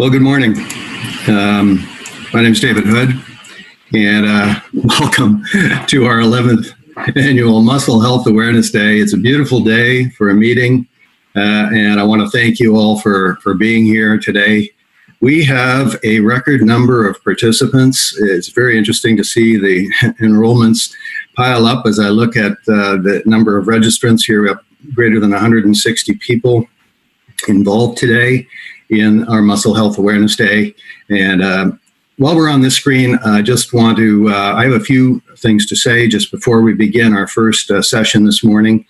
Well, good morning. My name is David Hood, and welcome to our 11th annual Muscle Health Awareness Day. It's a beautiful day for a meeting, and I want to thank you all for being here today. We have a record number of participants. It's very interesting to see the enrollments pile up as I look at the number of registrants here. We have greater than 160 people involved today in our Muscle Health Awareness Day. And while we're on this screen, I just want to, I have a few things to say just before we begin our first session this morning.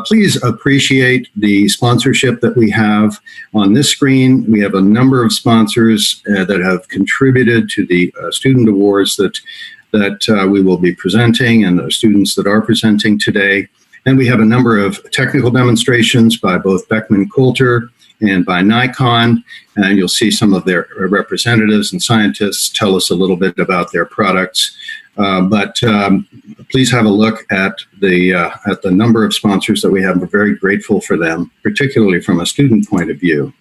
Please appreciate the sponsorship that we have on this screen. We have a number of sponsors that have contributed to the student awards that we will be presenting, and the students that are presenting today. And we have a number of technical demonstrations by both Beckman Coulter and by Nikon, and you'll see some of their representatives and scientists tell us a little bit about their products. But please have a look at the number of sponsors that we have. We're very grateful for them, particularly from a student point of view.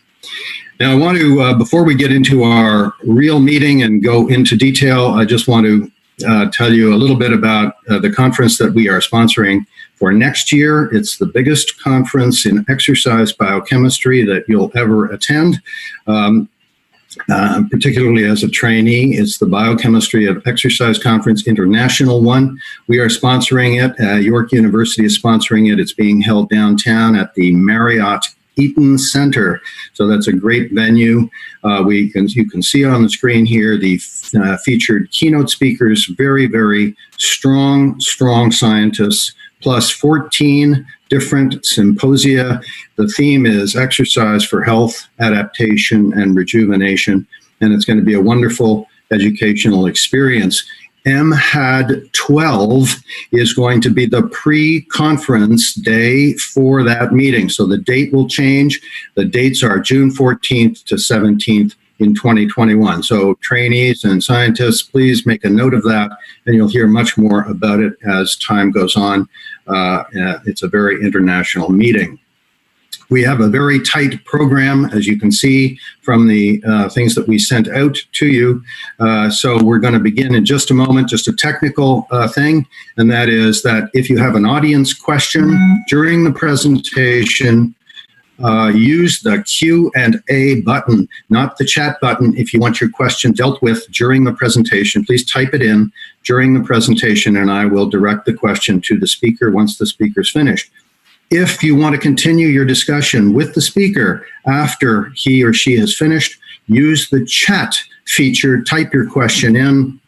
Now, I want to, before we get into our real meeting and go into detail, I just want to tell you a little bit about the conference that we are sponsoring for next year. It's the biggest conference in exercise biochemistry that you'll ever attend, particularly as a trainee. It's the Biochemistry of Exercise Conference International one. We are sponsoring it. York University is sponsoring it. It's being held downtown at the Marriott Eaton Center. So that's a great venue. You can see on the screen here the featured keynote speakers, very, very strong scientists, plus 14 different symposia. The theme is exercise for health, adaptation, and rejuvenation, and it's going to be a wonderful educational experience. MHAD11 is going to be the pre-conference day for that meeting. So the date will change. The dates are June 14th to 17th in 2021. So trainees and scientists, please make a note of that, and you'll hear much more about it as time goes on. It's a very international meeting. We have a very tight program, as you can see from the things that we sent out to you. So we're going to begin in just a moment, just a technical thing, and that is that if you have an audience question during the presentation, use the Q&A button, not the chat button. If you want your question dealt with during the presentation, please type it in during the presentation, and I will direct the question to the speaker once the speaker's finished. If you want to continue your discussion with the speaker after he or she has finished, use the chat feature, type your question in,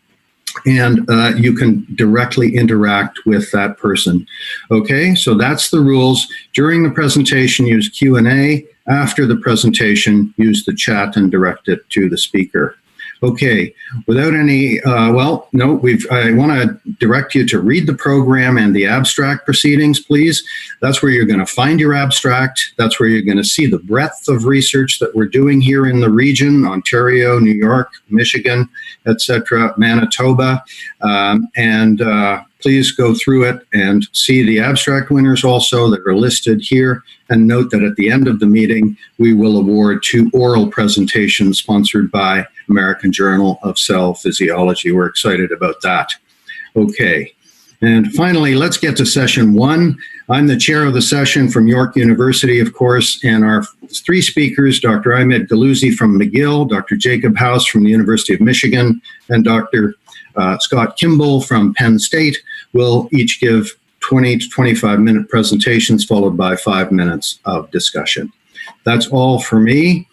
and you can directly interact with that person. Okay, so that's the rules. During the presentation, use Q&A. After the presentation, use the chat and direct it to the speaker. Okay, without any, I want to direct you to read the program and the abstract proceedings, please. That's where you're going to find your abstract. That's where you're going to see the breadth of research that we're doing here in the region, Ontario, New York, Michigan, etc., Manitoba. Please go through it and see the abstract winners also that are listed here. And note that at the end of the meeting, we will award 2 oral presentations sponsored by American Journal of Cell Physiology. We're excited about that. Okay. And finally, let's get to session 1. I'm the chair of the session from York University, of course, and our 3 speakers, Dr. Ahmed Galuzzi from McGill, Dr. Jacob House from the University of Michigan, and Dr. Scott Kimball from Penn State, will each give 20 to 25-minute presentations followed by 5 minutes of discussion. That's all for me.